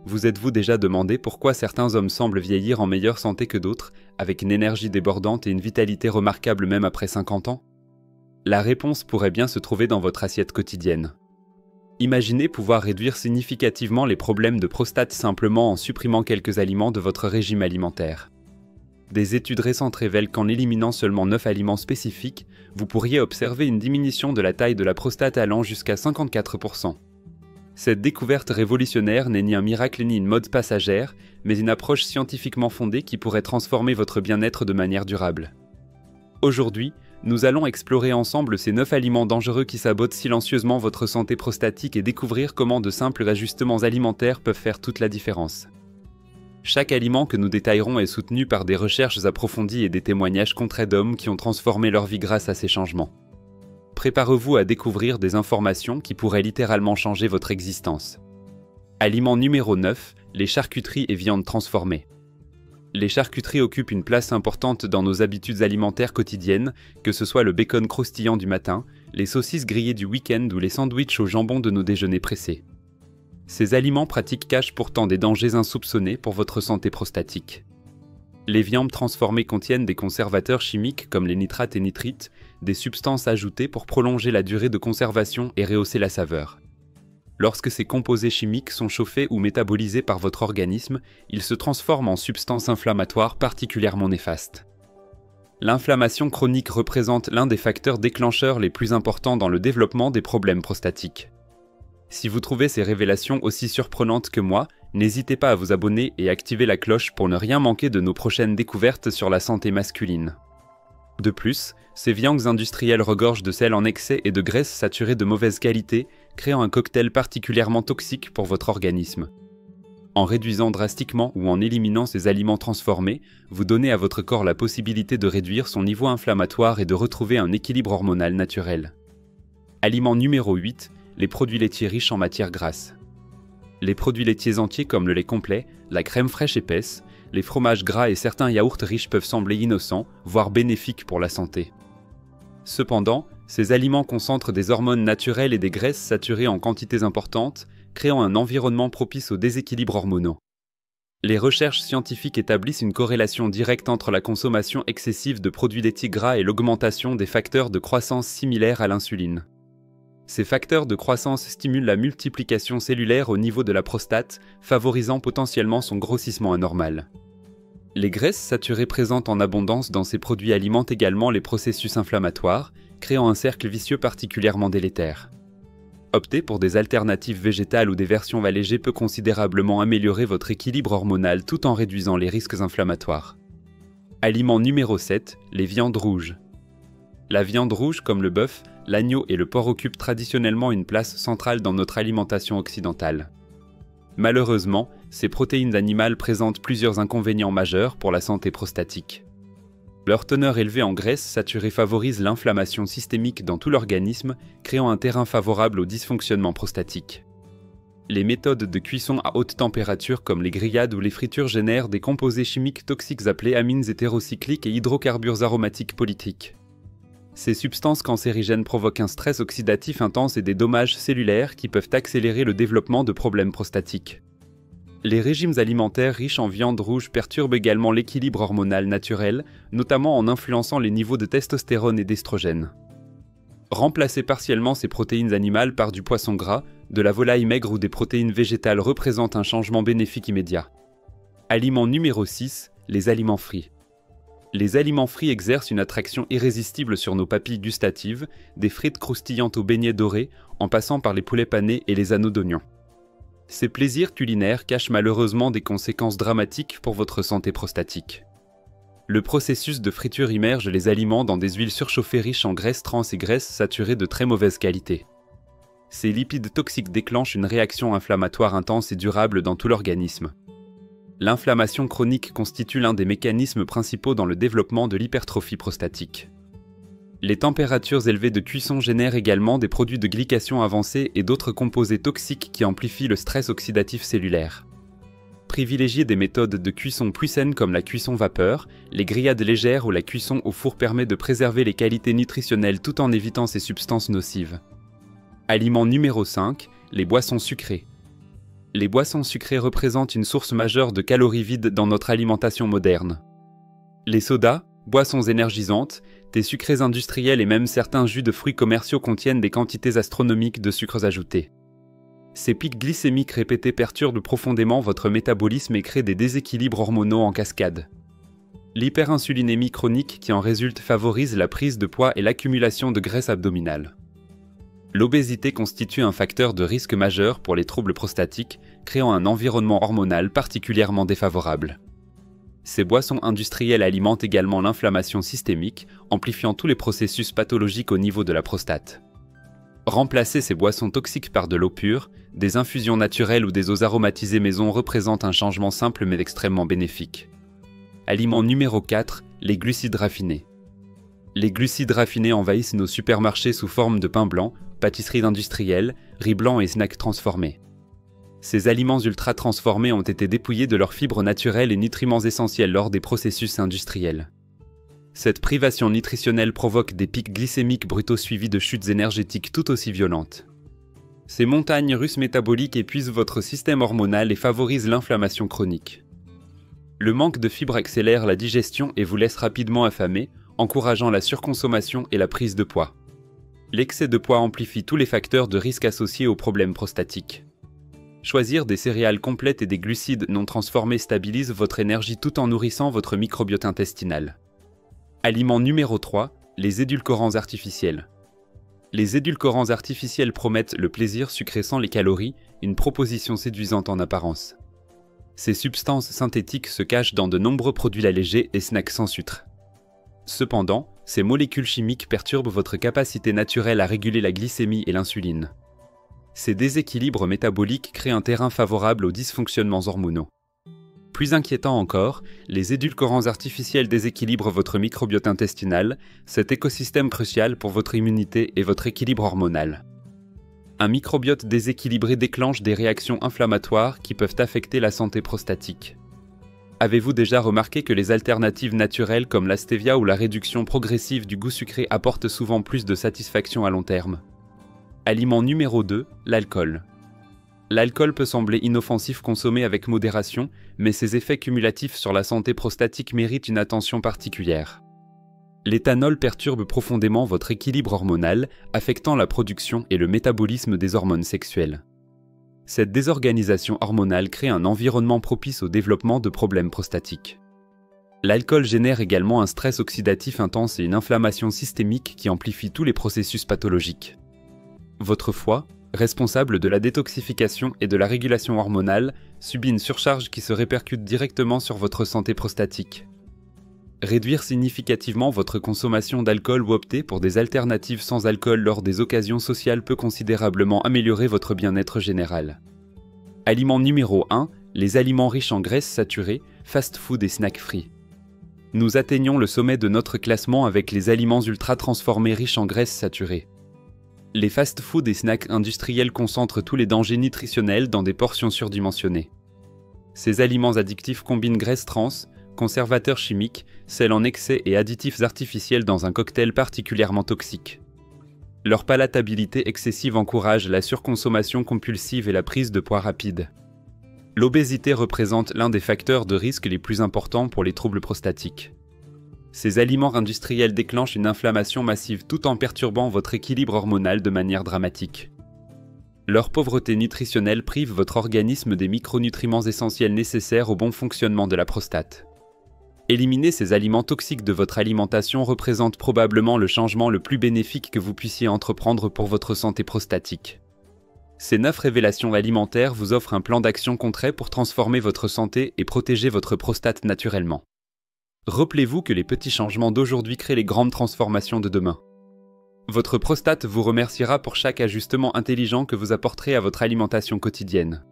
Vous êtes-vous déjà demandé pourquoi certains hommes semblent vieillir en meilleure santé que d'autres, avec une énergie débordante et une vitalité remarquable même après 50 ans? La réponse pourrait bien se trouver dans votre assiette quotidienne. Imaginez pouvoir réduire significativement les problèmes de prostate simplement en supprimant quelques aliments de votre régime alimentaire. Des études récentes révèlent qu'en éliminant seulement 9 aliments spécifiques, vous pourriez observer une diminution de la taille de la prostate allant jusqu'à 54%. Cette découverte révolutionnaire n'est ni un miracle ni une mode passagère, mais une approche scientifiquement fondée qui pourrait transformer votre bien-être de manière durable. Aujourd'hui, nous allons explorer ensemble ces 9 aliments dangereux qui sabotent silencieusement votre santé prostatique et découvrir comment de simples ajustements alimentaires peuvent faire toute la différence. Chaque aliment que nous détaillerons est soutenu par des recherches approfondies et des témoignages concrets d'hommes qui ont transformé leur vie grâce à ces changements. Préparez-vous à découvrir des informations qui pourraient littéralement changer votre existence. Aliment numéro 9, les charcuteries et viandes transformées. Les charcuteries occupent une place importante dans nos habitudes alimentaires quotidiennes, que ce soit le bacon croustillant du matin, les saucisses grillées du week-end ou les sandwichs au jambon de nos déjeuners pressés. Ces aliments pratiques cachent pourtant des dangers insoupçonnés pour votre santé prostatique. Les viandes transformées contiennent des conservateurs chimiques comme les nitrates et nitrites, des substances ajoutées pour prolonger la durée de conservation et rehausser la saveur. Lorsque ces composés chimiques sont chauffés ou métabolisés par votre organisme, ils se transforment en substances inflammatoires particulièrement néfastes. L'inflammation chronique représente l'un des facteurs déclencheurs les plus importants dans le développement des problèmes prostatiques. Si vous trouvez ces révélations aussi surprenantes que moi, n'hésitez pas à vous abonner et activer la cloche pour ne rien manquer de nos prochaines découvertes sur la santé masculine. De plus, ces viandes industrielles regorgent de sel en excès et de graisses saturées de mauvaise qualité, créant un cocktail particulièrement toxique pour votre organisme. En réduisant drastiquement ou en éliminant ces aliments transformés, vous donnez à votre corps la possibilité de réduire son niveau inflammatoire et de retrouver un équilibre hormonal naturel. Aliment numéro 8, les produits laitiers riches en matières grasses. Les produits laitiers entiers comme le lait complet, la crème fraîche épaisse, les fromages gras et certains yaourts riches peuvent sembler innocents, voire bénéfiques pour la santé. Cependant, ces aliments concentrent des hormones naturelles et des graisses saturées en quantités importantes, créant un environnement propice aux déséquilibres hormonaux. Les recherches scientifiques établissent une corrélation directe entre la consommation excessive de produits laitiers gras et l'augmentation des facteurs de croissance similaires à l'insuline. Ces facteurs de croissance stimulent la multiplication cellulaire au niveau de la prostate, favorisant potentiellement son grossissement anormal. Les graisses saturées présentes en abondance dans ces produits alimentent également les processus inflammatoires, créant un cercle vicieux particulièrement délétère. Opter pour des alternatives végétales ou des versions allégées peut considérablement améliorer votre équilibre hormonal tout en réduisant les risques inflammatoires. Aliment numéro 7, les viandes rouges. La viande rouge, comme le bœuf, l'agneau et le porc occupent traditionnellement une place centrale dans notre alimentation occidentale. Malheureusement, ces protéines animales présentent plusieurs inconvénients majeurs pour la santé prostatique. Leur teneur élevée en graisse saturée favorise l'inflammation systémique dans tout l'organisme, créant un terrain favorable au dysfonctionnement prostatique. Les méthodes de cuisson à haute température comme les grillades ou les fritures génèrent des composés chimiques toxiques appelés amines hétérocycliques et hydrocarbures aromatiques polytriques. Ces substances cancérigènes provoquent un stress oxydatif intense et des dommages cellulaires qui peuvent accélérer le développement de problèmes prostatiques. Les régimes alimentaires riches en viande rouge perturbent également l'équilibre hormonal naturel, notamment en influençant les niveaux de testostérone et d'estrogène. Remplacer partiellement ces protéines animales par du poisson gras, de la volaille maigre ou des protéines végétales représente un changement bénéfique immédiat. Aliment numéro 6, les aliments frits. Les aliments frits exercent une attraction irrésistible sur nos papilles gustatives, des frites croustillantes aux beignets dorés, en passant par les poulets panés et les anneaux d'oignons. Ces plaisirs culinaires cachent malheureusement des conséquences dramatiques pour votre santé prostatique. Le processus de friture immerge les aliments dans des huiles surchauffées riches en graisses trans et graisses saturées de très mauvaise qualité. Ces lipides toxiques déclenchent une réaction inflammatoire intense et durable dans tout l'organisme. L'inflammation chronique constitue l'un des mécanismes principaux dans le développement de l'hypertrophie prostatique. Les températures élevées de cuisson génèrent également des produits de glycation avancée et d'autres composés toxiques qui amplifient le stress oxydatif cellulaire. Privilégier des méthodes de cuisson plus saines comme la cuisson vapeur, les grillades légères ou la cuisson au four permet de préserver les qualités nutritionnelles tout en évitant ces substances nocives. Aliment numéro 5, les boissons sucrées. Les boissons sucrées représentent une source majeure de calories vides dans notre alimentation moderne. Les sodas, boissons énergisantes, thés sucrés industriels et même certains jus de fruits commerciaux contiennent des quantités astronomiques de sucres ajoutés. Ces pics glycémiques répétés perturbent profondément votre métabolisme et créent des déséquilibres hormonaux en cascade. L'hyperinsulinémie chronique qui en résulte favorise la prise de poids et l'accumulation de graisse abdominale. L'obésité constitue un facteur de risque majeur pour les troubles prostatiques, créant un environnement hormonal particulièrement défavorable. Ces boissons industrielles alimentent également l'inflammation systémique, amplifiant tous les processus pathologiques au niveau de la prostate. Remplacer ces boissons toxiques par de l'eau pure, des infusions naturelles ou des eaux aromatisées maison représentent un changement simple mais extrêmement bénéfique. Aliment numéro 4, les glucides raffinés. Les glucides raffinés envahissent nos supermarchés sous forme de pain blanc, pâtisseries industrielles, riz blanc et snacks transformés. Ces aliments ultra transformés ont été dépouillés de leurs fibres naturelles et nutriments essentiels lors des processus industriels. Cette privation nutritionnelle provoque des pics glycémiques brutaux suivis de chutes énergétiques tout aussi violentes. Ces montagnes russes métaboliques épuisent votre système hormonal et favorisent l'inflammation chronique. Le manque de fibres accélère la digestion et vous laisse rapidement affamé, encourageant la surconsommation et la prise de poids. L'excès de poids amplifie tous les facteurs de risque associés aux problèmes prostatiques. Choisir des céréales complètes et des glucides non transformés stabilise votre énergie tout en nourrissant votre microbiote intestinal. Aliment numéro 3, les édulcorants artificiels. Les édulcorants artificiels promettent le plaisir sucré sans les calories, une proposition séduisante en apparence. Ces substances synthétiques se cachent dans de nombreux produits allégés et snacks sans sucre. Cependant, ces molécules chimiques perturbent votre capacité naturelle à réguler la glycémie et l'insuline. Ces déséquilibres métaboliques créent un terrain favorable aux dysfonctionnements hormonaux. Plus inquiétant encore, les édulcorants artificiels déséquilibrent votre microbiote intestinal, cet écosystème crucial pour votre immunité et votre équilibre hormonal. Un microbiote déséquilibré déclenche des réactions inflammatoires qui peuvent affecter la santé prostatique. Avez-vous déjà remarqué que les alternatives naturelles comme la stevia ou la réduction progressive du goût sucré apportent souvent plus de satisfaction à long terme? Aliment numéro 2, l'alcool. L'alcool peut sembler inoffensif consommé avec modération, mais ses effets cumulatifs sur la santé prostatique méritent une attention particulière. L'éthanol perturbe profondément votre équilibre hormonal, affectant la production et le métabolisme des hormones sexuelles. Cette désorganisation hormonale crée un environnement propice au développement de problèmes prostatiques. L'alcool génère également un stress oxydatif intense et une inflammation systémique qui amplifie tous les processus pathologiques. Votre foie, responsable de la détoxification et de la régulation hormonale, subit une surcharge qui se répercute directement sur votre santé prostatique. Réduire significativement votre consommation d'alcool ou opter pour des alternatives sans alcool lors des occasions sociales peut considérablement améliorer votre bien-être général. Aliment numéro 1, les aliments riches en graisses saturées, fast-food et snacks frits. Nous atteignons le sommet de notre classement avec les aliments ultra-transformés riches en graisses saturées. Les fast-food et snacks industriels concentrent tous les dangers nutritionnels dans des portions surdimensionnées. Ces aliments addictifs combinent graisses trans, conservateurs chimiques, sel en excès et additifs artificiels dans un cocktail particulièrement toxique. Leur palatabilité excessive encourage la surconsommation compulsive et la prise de poids rapide. L'obésité représente l'un des facteurs de risque les plus importants pour les troubles prostatiques. Ces aliments industriels déclenchent une inflammation massive tout en perturbant votre équilibre hormonal de manière dramatique. Leur pauvreté nutritionnelle prive votre organisme des micronutriments essentiels nécessaires au bon fonctionnement de la prostate. Éliminer ces aliments toxiques de votre alimentation représente probablement le changement le plus bénéfique que vous puissiez entreprendre pour votre santé prostatique. Ces 9 révélations alimentaires vous offrent un plan d'action concret pour transformer votre santé et protéger votre prostate naturellement. Rappelez-vous que les petits changements d'aujourd'hui créent les grandes transformations de demain. Votre prostate vous remerciera pour chaque ajustement intelligent que vous apporterez à votre alimentation quotidienne.